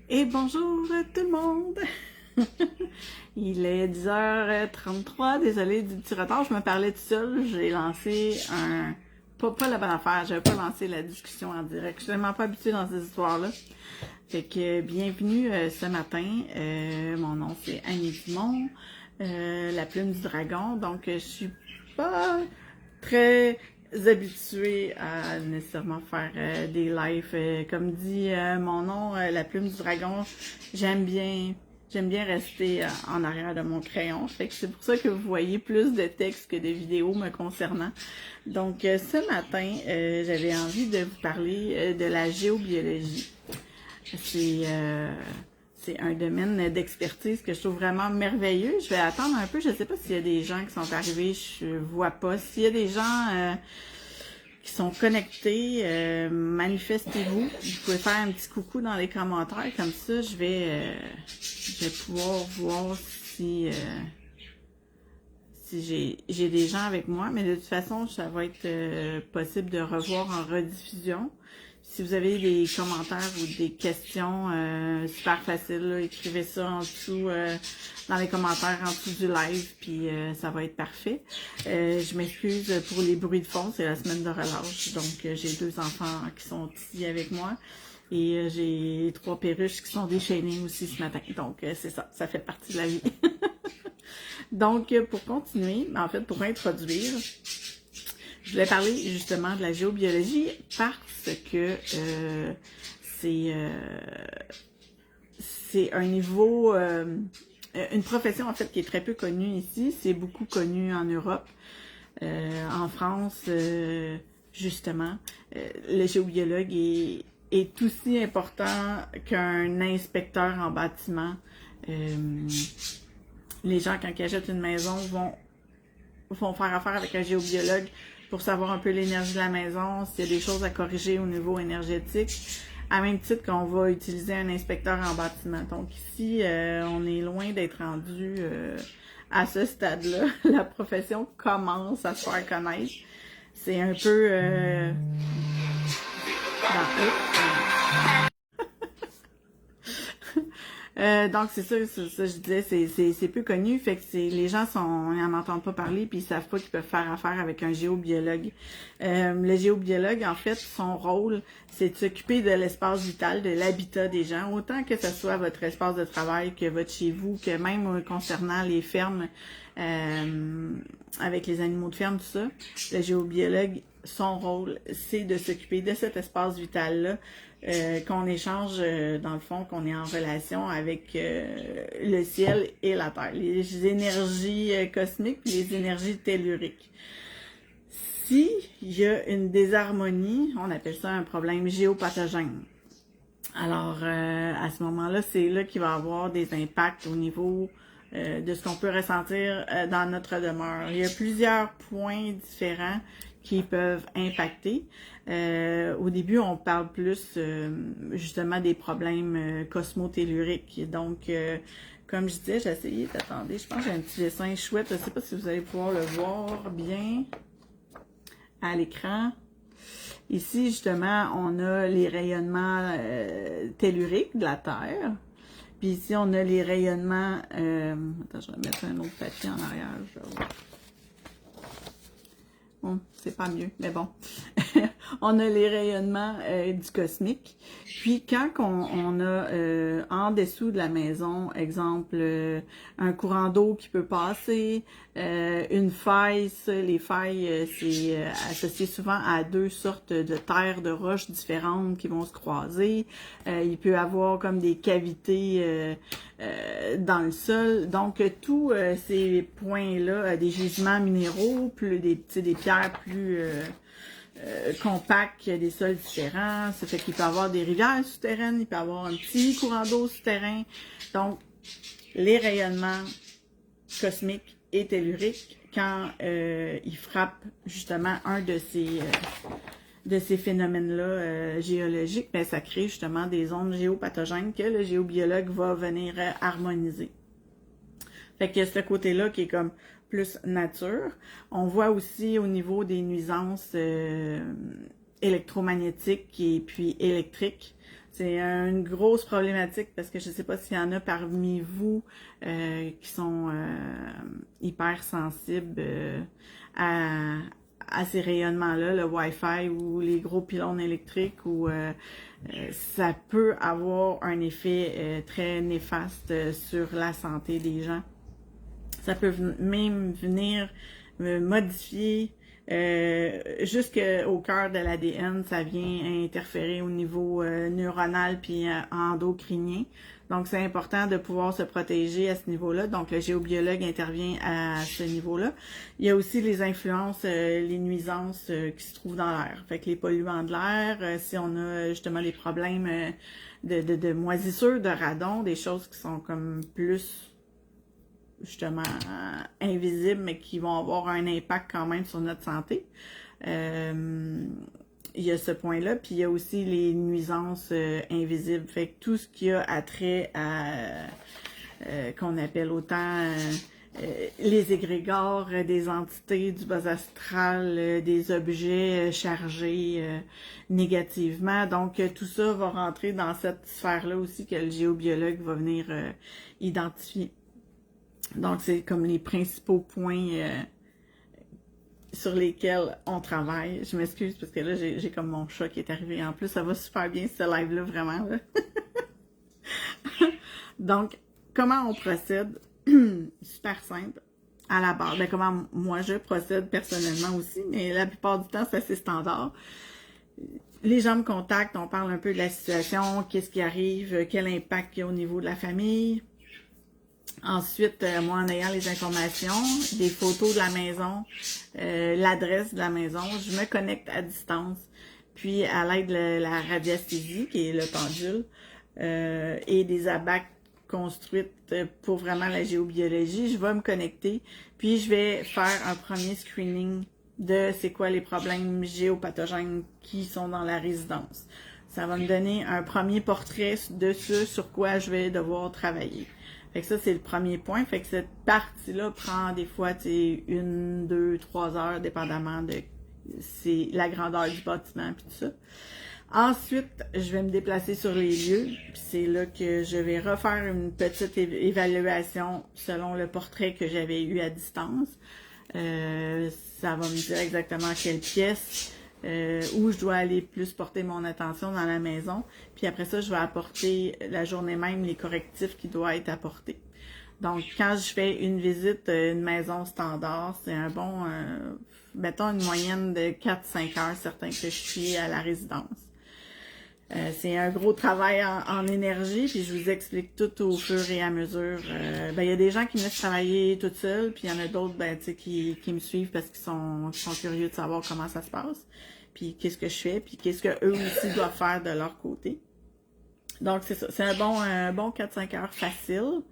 Et bonjour tout le monde! Il est 10h33, désolé du petit retard, je me parlais tout seul, j'ai lancé un... Pas la bonne affaire, j'avais pas lancé la discussion en direct, je suis tellement pas habituée dans ces histoires-là. Fait que bienvenue ce matin, mon nom c'est Annie Dumont, la plume du dragon, donc je suis pas très habituée à nécessairement faire des lives. Comme dit mon nom, la plume du dragon, j'aime bien rester en arrière de mon crayon. Fait que c'est pour ça que vous voyez plus de textes que de vidéos me concernant. Donc ce matin, j'avais envie de vous parler de la géobiologie. C'est un domaine d'expertise que je trouve vraiment merveilleux. Je vais attendre un peu. Je ne sais pas s'il y a des gens qui sont arrivés. Je vois pas. S'il y a des gens qui sont connectés, manifestez-vous. Vous pouvez faire un petit coucou dans les commentaires. Comme ça, je vais pouvoir voir si j'ai des gens avec moi. Mais de toute façon, ça va être possible de revoir en rediffusion. Si vous avez des commentaires ou des questions, super facile, là, écrivez ça en dessous, dans les commentaires en dessous du live, puis ça va être parfait. Je m'excuse pour les bruits de fond, c'est la semaine de relâche, donc j'ai 2 enfants qui sont ici avec moi. Et j'ai 3 perruches qui sont déchaînées aussi ce matin. Donc, c'est ça, ça fait partie de la vie. Donc, pour continuer, en fait, pour introduire, je voulais parler justement de la géobiologie parce que c'est un niveau, une profession en fait qui est très peu connue ici. C'est beaucoup connu en Europe, en France, justement. Le géobiologue est aussi important qu'un inspecteur en bâtiment. Les gens, quand ils achètent une maison, vont faire affaire avec un géobiologue pour savoir un peu l'énergie de la maison, s'il y a des choses à corriger au niveau énergétique, à même titre qu'on va utiliser un inspecteur en bâtiment. Donc ici, on est loin d'être rendu à ce stade-là. La profession commence à se faire connaître. C'est un peu... donc c'est ça, je disais, c'est peu connu, fait que les gens ils en entendent pas parler puis ils savent pas qu'ils peuvent faire affaire avec un géobiologue. Le géobiologue, en fait, son rôle, c'est de s'occuper de l'espace vital, de l'habitat des gens, autant que ce soit votre espace de travail, que votre chez vous, que même concernant les fermes, avec les animaux de ferme, tout ça. Le géobiologue, son rôle, c'est de s'occuper de cet espace vital-là, qu'on échange, dans le fond, qu'on est en relation avec le ciel et la terre, les énergies cosmiques et les énergies telluriques. Si il y a une désharmonie, on appelle ça un problème géopathogène. Alors, à ce moment-là, c'est là qu'il va y avoir des impacts au niveau de ce qu'on peut ressentir dans notre demeure. Il y a plusieurs points différents qui peuvent impacter. Au début, on parle plus justement des problèmes cosmotelluriques. Donc, comme je disais, j'ai essayé d'attendre. Je pense que j'ai un petit dessin chouette. Je ne sais pas si vous allez pouvoir le voir bien à l'écran. Ici, justement, on a les rayonnements telluriques de la Terre. Puis ici, on a les rayonnements... attends, je vais mettre un autre papier en arrière. Je vais voir. Bon, c'est pas mieux, mais bon. On a les rayonnements du cosmique. Puis quand on a en dessous de la maison, exemple, un courant d'eau qui peut passer, une faille, ça, les failles, c'est associé souvent à 2 sortes de terres, de roches différentes qui vont se croiser. Il peut y avoir comme des cavités dans le sol. Donc, tous ces points-là, des gisements minéraux, plus des pierres plus compactes, des sols différents. Ça fait qu'il peut y avoir des rivières souterraines, il peut y avoir un petit courant d'eau souterrain. Donc, les rayonnements cosmiques et telluriques, quand ils frappent justement un de ces phénomènes-là géologiques, ben, ça crée justement des ondes géopathogènes que le géobiologue va venir harmoniser. Fait qu'il y a ce côté-là qui est comme plus nature. On voit aussi au niveau des nuisances électromagnétiques et puis électriques. C'est une grosse problématique parce que je ne sais pas s'il y en a parmi vous qui sont hypersensibles à ces rayonnements-là, le Wi-Fi ou les gros pylônes électriques, où ça peut avoir un effet très néfaste sur la santé des gens. Ça peut même venir modifier jusqu'au cœur de l'ADN, ça vient interférer au niveau neuronal puis endocrinien. Donc, c'est important de pouvoir se protéger à ce niveau-là. Donc, le géobiologue intervient à ce niveau-là. Il y a aussi les influences, les nuisances qui se trouvent dans l'air. Fait que les polluants de l'air, si on a justement les problèmes de moisissure, de radon, des choses qui sont comme plus justement invisibles, mais qui vont avoir un impact quand même sur notre santé. Il y a ce point-là, puis il y a aussi les nuisances invisibles. Fait que tout ce qui a attrait à qu'on appelle autant les égrégores, des entités du bas astral, des objets chargés négativement. Donc, tout ça va rentrer dans cette sphère-là aussi que le géobiologue va venir identifier. Donc, c'est comme les principaux points sur lesquels on travaille. Je m'excuse parce que là, j'ai comme mon chat qui est arrivé. En plus, ça va super bien ce live-là, vraiment. Là. Donc, comment on procède? Super simple. À la base, ben, comment moi je procède personnellement aussi, mais la plupart du temps, c'est assez standard. Les gens me contactent, on parle un peu de la situation, qu'est-ce qui arrive, quel impact il y a au niveau de la famille. Ensuite, moi, en ayant les informations, des photos de la maison, l'adresse de la maison, je me connecte à distance. Puis, à l'aide de la radiesthésie, qui est le pendule, et des abacs construites pour vraiment la géobiologie, je vais me connecter, puis je vais faire un premier screening de c'est quoi les problèmes géopathogènes qui sont dans la résidence. Ça va me donner un premier portrait de ce sur quoi je vais devoir travailler. Fait que ça, c'est le premier point. Fait que cette partie-là prend des fois, 1, 2, 3 heures, dépendamment de la grandeur du bâtiment puis tout ça. Ensuite, je vais me déplacer sur les lieux. Puis c'est là que je vais refaire une petite évaluation selon le portrait que j'avais eu à distance. Ça va me dire exactement quelle pièce, où je dois aller plus porter mon attention dans la maison. Puis après ça, je vais apporter la journée même les correctifs qui doivent être apportés. Donc, quand je fais une visite, une maison standard, c'est un bon, mettons une moyenne de 4-5 heures, certain que je suis à la résidence. C'est un gros travail en énergie, puis je vous explique tout au fur et à mesure. Il y a des gens qui me laissent travailler toute seule, puis il y en a d'autres qui me suivent parce qu'ils sont curieux de savoir comment ça se passe, puis qu'est-ce que je fais, puis qu'est-ce qu'eux aussi doivent faire de leur côté. Donc, c'est ça. C'est un bon 4-5 heures facile.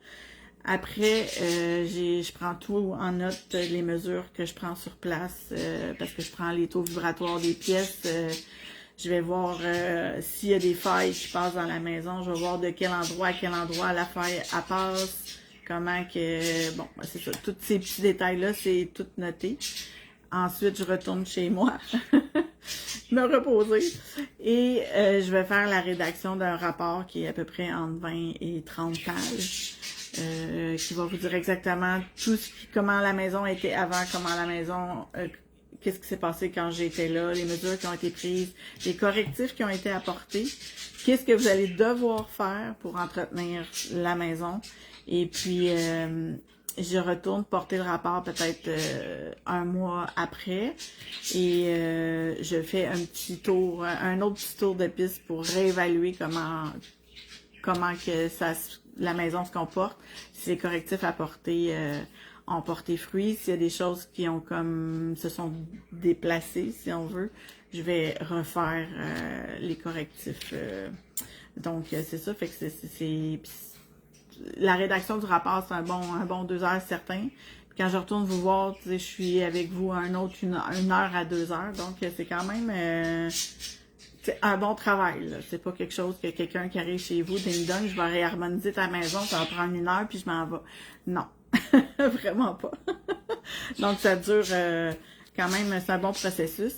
Après, je prends tout en note, les mesures que je prends sur place, parce que je prends les taux vibratoires des pièces. Je vais voir s'il y a des failles qui passent dans la maison. Je vais voir de quel endroit à quel endroit la faille passe. Comment que... Bon, c'est ça. Tous ces petits détails-là, c'est tout noté. Ensuite, je retourne chez moi, me reposer. Et je vais faire la rédaction d'un rapport qui est à peu près entre 20 et 30 pages. Qui va vous dire exactement comment la maison était avant, comment la maison... qu'est-ce qui s'est passé quand j'étais là, les mesures qui ont été prises, les correctifs qui ont été apportés, qu'est-ce que vous allez devoir faire pour entretenir la maison. Et puis, je retourne porter le rapport peut-être un mois après et je fais un autre petit tour de piste pour réévaluer comment que la maison se comporte, si les correctifs apportés ont porté fruit, s'il y a des choses qui ont se sont déplacées, si on veut, je vais refaire les correctifs. Donc, c'est ça, fait que c'est la rédaction du rapport, c'est un bon 2 heures certain. Puis quand je retourne vous voir, je suis avec vous une heure à 2 heures, donc c'est quand même c'est un bon travail, là. C'est pas quelque chose que quelqu'un qui arrive chez vous, ding dong, je vais réharmoniser ta maison, ça va prendre 1 heure, puis je m'en vais. Non. Vraiment pas. Donc, ça dure quand même, c'est un bon processus.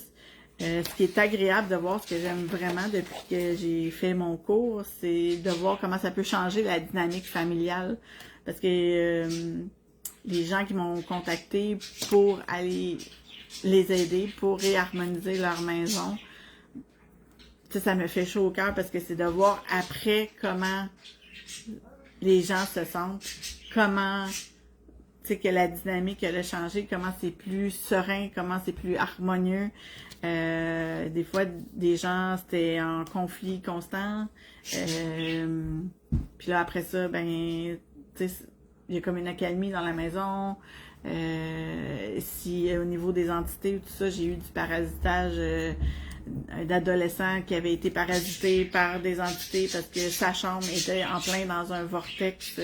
Ce qui est agréable de voir, ce que j'aime vraiment depuis que j'ai fait mon cours, c'est de voir comment ça peut changer la dynamique familiale. Parce que les gens qui m'ont contacté pour aller les aider, pour réharmoniser leur maison, ça me fait chaud au cœur parce que c'est de voir après comment les gens se sentent, comment que la dynamique elle a changé, comment c'est plus serein, comment c'est plus harmonieux. Des fois, des gens, c'était en conflit constant. Puis là, après ça, ben, tu sais, il y a comme une accalmie dans la maison. Si au niveau des entités ou tout ça, j'ai eu du parasitage d'adolescents qui avaient été parasités par des entités parce que sa chambre était en plein dans un vortex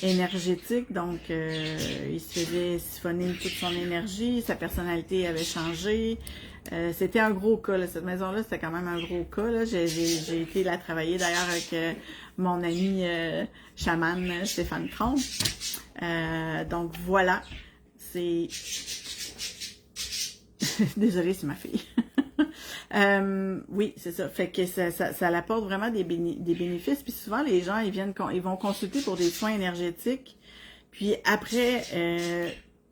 énergétique, donc il se faisait siphonner toute son énergie, sa personnalité avait changé. C'était un gros cas, là. Cette maison-là, c'était quand même un gros cas, là. J'ai été la travailler d'ailleurs avec mon ami chaman Stéphane Trompe. Donc voilà, c'est... Désolée, c'est ma fille. Oui, c'est ça. Fait que ça apporte vraiment des bénéfices. Puis souvent, les gens, ils vont consulter pour des soins énergétiques. Puis après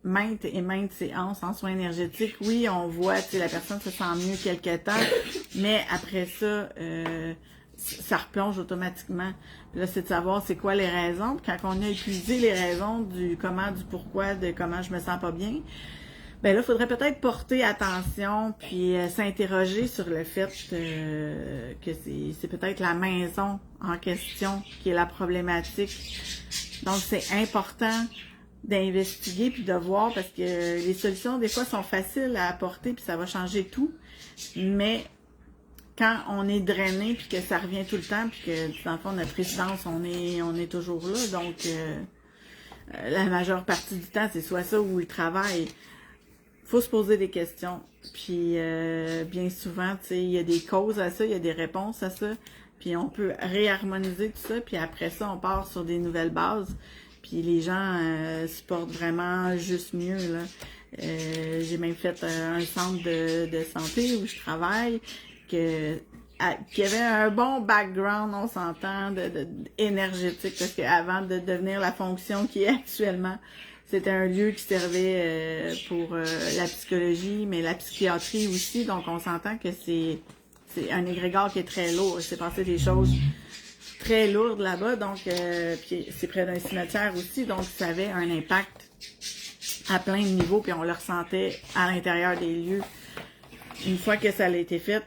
maintes et maintes séances en soins énergétiques, oui, on voit, tu sais, la personne se sent mieux quelque temps, mais après ça, ça replonge automatiquement. Puis là, c'est de savoir c'est quoi les raisons. Puis quand on a épuisé les raisons du comment, du pourquoi, de comment je me sens pas bien, ben là, il faudrait peut-être porter attention puis s'interroger sur le fait que c'est peut-être la maison en question qui est la problématique. Donc, c'est important d'investiguer puis de voir parce que les solutions, des fois, sont faciles à apporter puis ça va changer tout. Mais quand on est drainé puis que ça revient tout le temps puis que, dans le fond, notre résidence, on est toujours là. Donc, la majeure partie du temps, c'est soit ça ou le travail. Faut se poser des questions. Puis bien souvent, tu sais, il y a des causes à ça, il y a des réponses à ça. Puis on peut réharmoniser tout ça. Puis après ça, on part sur des nouvelles bases. Puis les gens se portent vraiment juste mieux, là. J'ai même fait un centre de santé où je travaille qui avait un bon background, on s'entend, énergétique. Parce qu'avant de devenir la fonction qui est actuellement, c'était un lieu qui servait pour la psychologie, mais la psychiatrie aussi. Donc, on s'entend que c'est un égrégore qui est très lourd. Il s'est passé des choses très lourdes là-bas. Donc, puis c'est près d'un cimetière aussi. Donc, ça avait un impact à plein de niveaux. Puis on le ressentait à l'intérieur des lieux. Une fois que ça a été fait,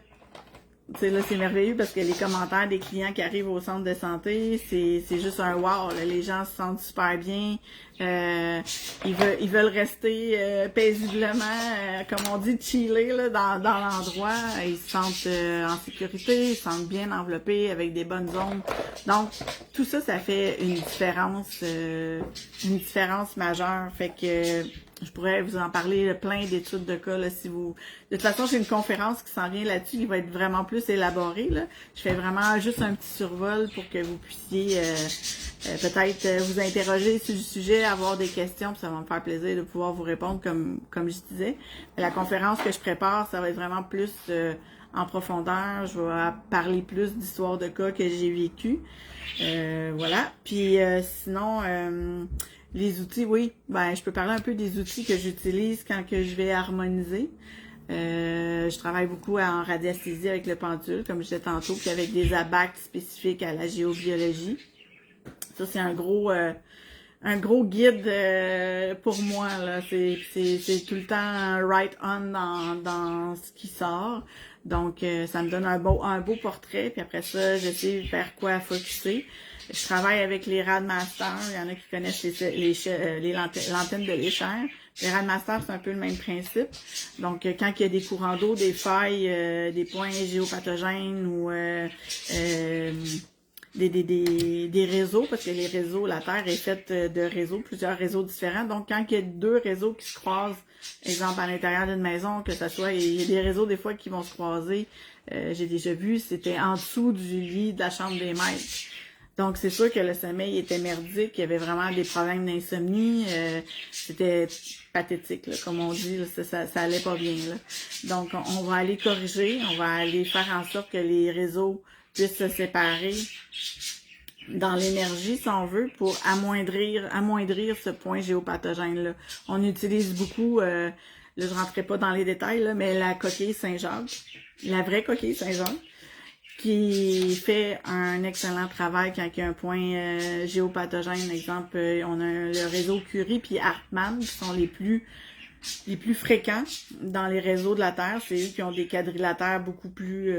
tu sais, là, c'est merveilleux parce que les commentaires des clients qui arrivent au centre de santé, c'est juste un wow, là. Les gens se sentent super bien. Ils veulent rester paisiblement, comme on dit, chiller là, dans l'endroit. Ils se sentent en sécurité, ils se sentent bien enveloppés avec des bonnes zones. Donc, tout ça, ça fait une différence majeure. Fait que je pourrais vous en parler plein d'études de cas là, si vous. De toute façon, j'ai une conférence qui s'en vient là-dessus, qui va être vraiment plus élaborée. Là. Je fais vraiment juste un petit survol pour que vous puissiez peut-être vous interroger sur le sujet, avoir des questions, puis ça va me faire plaisir de pouvoir vous répondre comme je disais. La conférence que je prépare, ça va être vraiment plus en profondeur. Je vais parler plus d'histoires de cas que j'ai vécues. Voilà. Puis sinon. Les outils, oui. Ben, je peux parler un peu des outils que j'utilise quand que je vais harmoniser. Je travaille beaucoup en radiesthésie avec le pendule, comme je disais tantôt, puis avec des abacs spécifiques à la géobiologie. Ça, c'est un gros guide pour moi, là. C'est tout le temps right on dans ce qui sort. Donc, ça me donne un beau portrait, puis après ça, je sais vers quoi focusser. Je travaille avec les Radmasters. Il y en a qui connaissent l'antenne de l'échelle. Les Radmasters, c'est un peu le même principe. Donc, quand il y a des courants d'eau, des failles, des points géopathogènes ou des réseaux, parce que les réseaux, la Terre est faite de réseaux, plusieurs réseaux différents. Donc, quand il y a deux réseaux qui se croisent, exemple à l'intérieur d'une maison, que ça soit, il y a des réseaux des fois qui vont se croiser. J'ai déjà vu, c'était en dessous du lit de la chambre des maîtres. Donc, c'est sûr que le sommeil était merdique, il y avait vraiment des problèmes d'insomnie, c'était pathétique, là, comme on dit, là, ça allait pas bien, là. Donc, on va aller corriger, on va aller faire en sorte que les réseaux puissent se séparer dans l'énergie, si on veut, pour amoindrir ce point géopathogène-là. On utilise beaucoup, là, je rentrerai pas dans les détails, là, mais la coquille Saint-Jacques, la vraie coquille Saint-Jacques, qui fait un excellent travail quand il y a un point géopathogène. Exemple, on a le réseau Curie puis Hartmann, qui sont les plus fréquents dans les réseaux de la Terre. C'est eux qui ont des quadrilatères beaucoup plus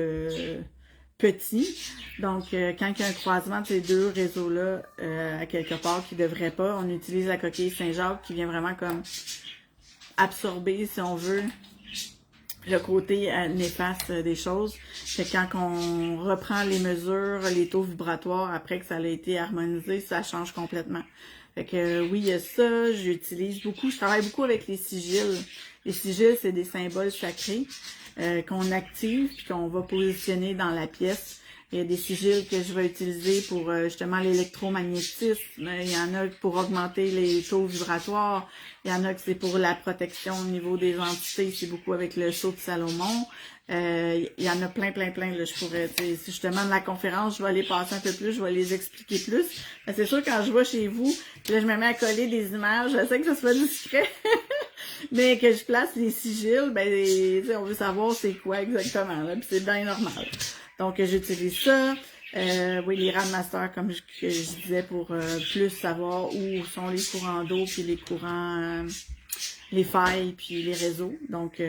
petits. Donc, quand il y a un croisement de ces deux réseaux-là, à quelque part qui ne devrait pas, on utilise la coquille Saint-Jacques qui vient vraiment comme absorber, si on veut, le côté néfaste des choses. C'est quand on reprend les mesures, les taux vibratoires, après que ça a été harmonisé, ça change complètement. Fait que oui, il y a ça, j'utilise beaucoup, je travaille beaucoup avec les sigils. Les sigils, c'est des symboles sacrés qu'on active puis qu'on va positionner dans la pièce. Il y a des sigils que je vais utiliser pour justement l'électromagnétisme. Il y en a pour augmenter les taux vibratoires. Il y en a que c'est pour la protection au niveau des entités. C'est beaucoup avec le sceau de Salomon. Il y en a plein. Là, je pourrais, si je demande la conférence, je vais aller passer un peu plus, je vais les expliquer plus. Mais c'est sûr, quand je vais chez vous, puis là, je me mets à coller des images, je sais que ça soit discret. Mais que je place les sigils, ben, on veut savoir c'est quoi exactement, là, puis c'est bien normal. Donc, j'utilise ça. Oui, les Radmasters, comme que je disais, pour plus savoir où sont les courants d'eau, puis les courants, les failles, puis les réseaux. Donc,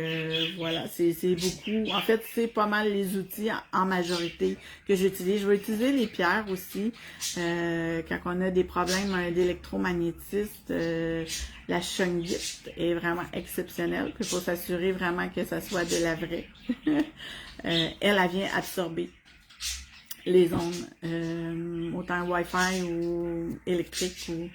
voilà, c'est beaucoup. En fait, c'est pas mal les outils en majorité que j'utilise. Je vais utiliser les pierres aussi. Quand on a des problèmes d'électromagnétisme, la shungite est vraiment exceptionnelle. Il faut s'assurer vraiment que ça soit de la vraie. Elle vient absorber les ondes, autant Wi-Fi ou électrique. Ou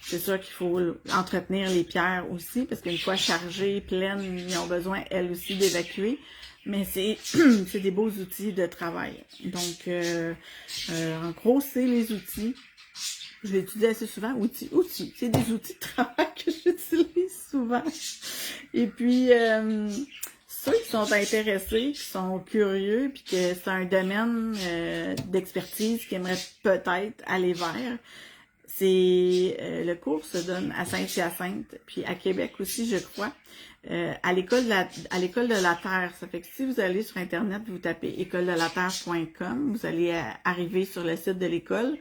c'est sûr qu'il faut entretenir les pierres aussi, parce qu'une fois chargées, pleines, ils ont besoin, elles aussi, d'évacuer. Mais c'est des beaux outils de travail. Donc, en gros, c'est les outils. Je l'utilise assez souvent. Outils. C'est des outils de travail que j'utilise souvent. Et puis, ceux qui sont intéressés, qui sont curieux, puis que c'est un domaine d'expertise qu'ils aimeraient peut-être aller vers, c'est le cours se donne à Saint-Hyacinthe, puis à Québec aussi, je crois, à l'école de la Terre. Ça fait que si vous allez sur Internet, vous tapez écoledelaterre.com, vous allez arriver sur le site de l'école.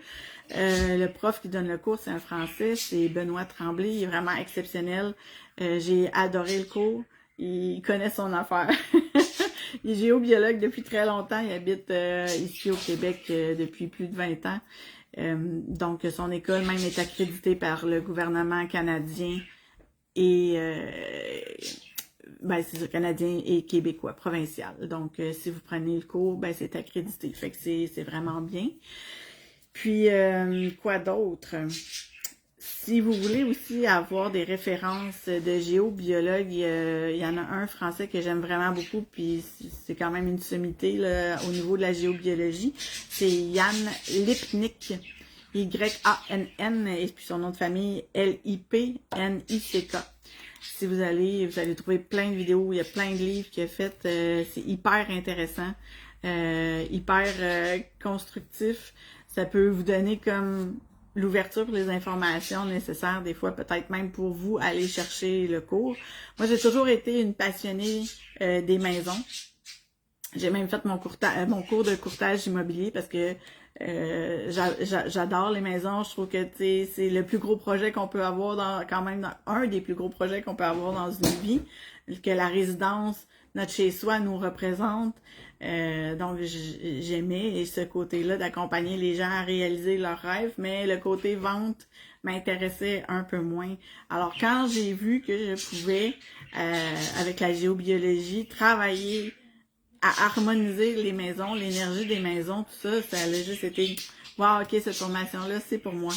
Le prof qui donne le cours, c'est un Français, c'est Benoît Tremblay, il est vraiment exceptionnel. J'ai adoré le cours. Il connaît son affaire. Il est géobiologue depuis très longtemps. Il habite ici au Québec depuis plus de 20 ans. Donc, son école même est accréditée par le gouvernement canadien et c'est ça, canadien et québécois, provincial. Donc, si vous prenez le cours, ben c'est accrédité. Fait que c'est vraiment bien. Puis, quoi d'autre? Si vous voulez aussi avoir des références de géobiologues, il y en a un français que j'aime vraiment beaucoup, puis c'est quand même une sommité là, au niveau de la géobiologie. C'est Yann Lipnick, Y-A-N-N, et puis son nom de famille, L-I-P-N-I-C-K. Si vous allez trouver plein de vidéos, il y a plein de livres qu'il a fait, c'est hyper intéressant, hyper constructif. Ça peut vous donner comme l'ouverture pour les informations nécessaires, des fois peut-être même pour vous aller chercher le cours. Moi, j'ai toujours été une passionnée des maisons. J'ai même fait mon cours de courtage immobilier parce que j'adore les maisons. Je trouve que c'est le plus gros projet qu'on peut avoir un des plus gros projets qu'on peut avoir dans une vie, que la résidence, notre chez-soi nous représente. Donc, j'aimais ce côté-là d'accompagner les gens à réaliser leurs rêves, mais le côté vente m'intéressait un peu moins. Alors, quand j'ai vu que je pouvais, avec la géobiologie, travailler à harmoniser les maisons, l'énergie des maisons, tout ça, ça a juste été wow, ok, cette formation-là, c'est pour moi.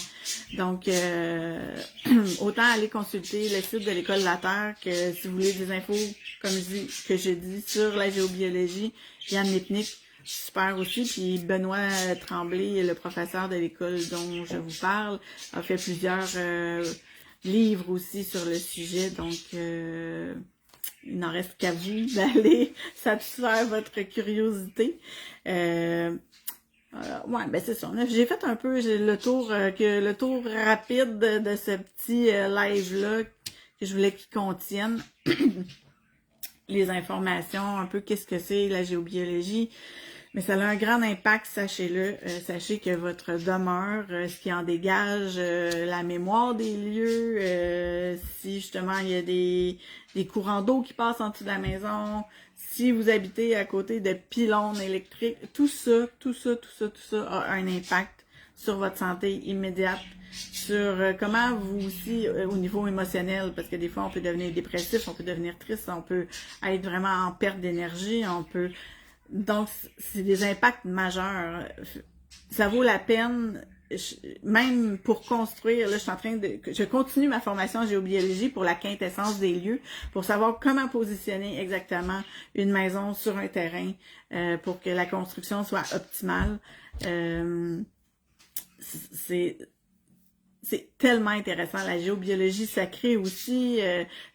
Donc, autant aller consulter le site de l'École de la Terre que si vous voulez des infos, comme je dis sur la géobiologie, Yann Lipnick, super aussi. Puis Benoît Tremblay, le professeur de l'école dont je vous parle, a fait plusieurs livres aussi sur le sujet. Donc, il n'en reste qu'à vous d'aller satisfaire votre curiosité. Ouais, ben c'est ça. J'ai fait un peu le tour rapide de ce petit live-là que je voulais qu'il contienne les informations, un peu qu'est-ce que c'est la géobiologie. Mais ça a un grand impact, sachez-le. Sachez que votre demeure, ce qui en dégage la mémoire des lieux, si justement il y a des courants d'eau qui passent en dessous de la maison, si vous habitez à côté de pylônes électriques, tout ça a un impact sur votre santé immédiate, sur comment vous aussi, au niveau émotionnel, parce que des fois on peut devenir dépressif, on peut devenir triste, on peut être vraiment en perte d'énergie, on peut... Donc, c'est des impacts majeurs. Ça vaut la peine, même pour construire, là, je continue ma formation en géobiologie pour la quintessence des lieux, pour savoir comment positionner exactement une maison sur un terrain pour que la construction soit optimale. C'est tellement intéressant. La géobiologie sacrée aussi,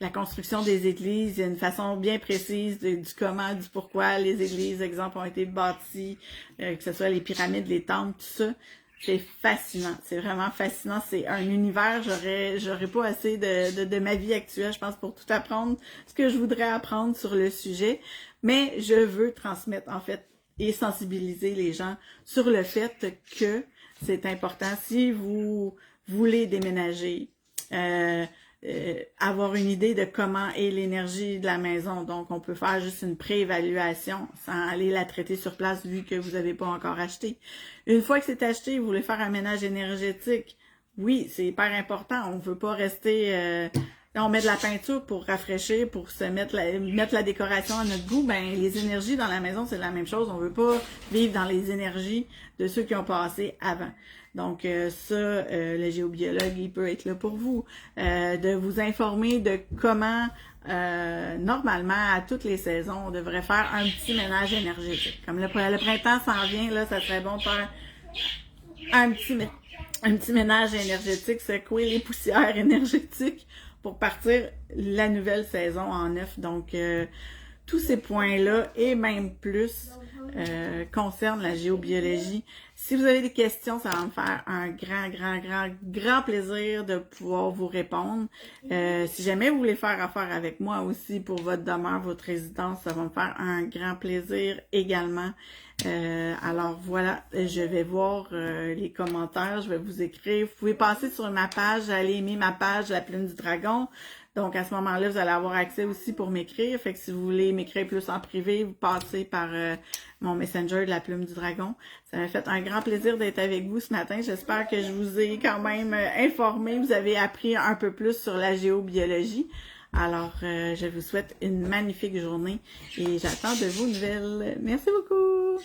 la construction des églises, il y a une façon bien précise du comment, du pourquoi les églises, exemple, ont été bâties, que ce soit les pyramides, les temples, tout ça. C'est fascinant. C'est vraiment fascinant. C'est un univers, j'aurais pas assez de ma vie actuelle, je pense, pour tout apprendre ce que je voudrais apprendre sur le sujet. Mais je veux transmettre, en fait, et sensibiliser les gens sur le fait que c'est important. Si vous voulez déménager, avoir une idée de comment est l'énergie de la maison. Donc, on peut faire juste une préévaluation sans aller la traiter sur place vu que vous n'avez pas encore acheté. Une fois que c'est acheté, vous voulez faire un ménage énergétique. Oui, c'est hyper important. On ne veut pas rester... on met de la peinture pour rafraîchir, pour se mettre la décoration à notre goût. Ben, les énergies dans la maison, c'est la même chose. On veut pas vivre dans les énergies de ceux qui ont passé avant. Donc le géobiologue, il peut être là pour vous, de vous informer de comment, normalement, à toutes les saisons, on devrait faire un petit ménage énergétique. Comme le printemps s'en vient, là, ça serait bon de faire un petit ménage énergétique, secouer les poussières énergétiques pour partir la nouvelle saison en neuf. Donc, tous ces points-là et même plus concernent la géobiologie. Si vous avez des questions, ça va me faire un grand plaisir de pouvoir vous répondre. Si jamais vous voulez faire affaire avec moi aussi pour votre demeure, votre résidence, ça va me faire un grand plaisir également. Alors voilà, je vais voir les commentaires, je vais vous écrire. Vous pouvez passer sur ma page, aller aimer ma page La Plume du Dragon. Donc, à ce moment-là, vous allez avoir accès aussi pour m'écrire. Fait que si vous voulez m'écrire plus en privé, vous passez par mon Messenger de La Plume du Dragon. Ça m'a fait un grand plaisir d'être avec vous ce matin. J'espère que je vous ai quand même informé. Vous avez appris un peu plus sur la géobiologie. Alors, je vous souhaite une magnifique journée et j'attends de vos nouvelles. Merci beaucoup!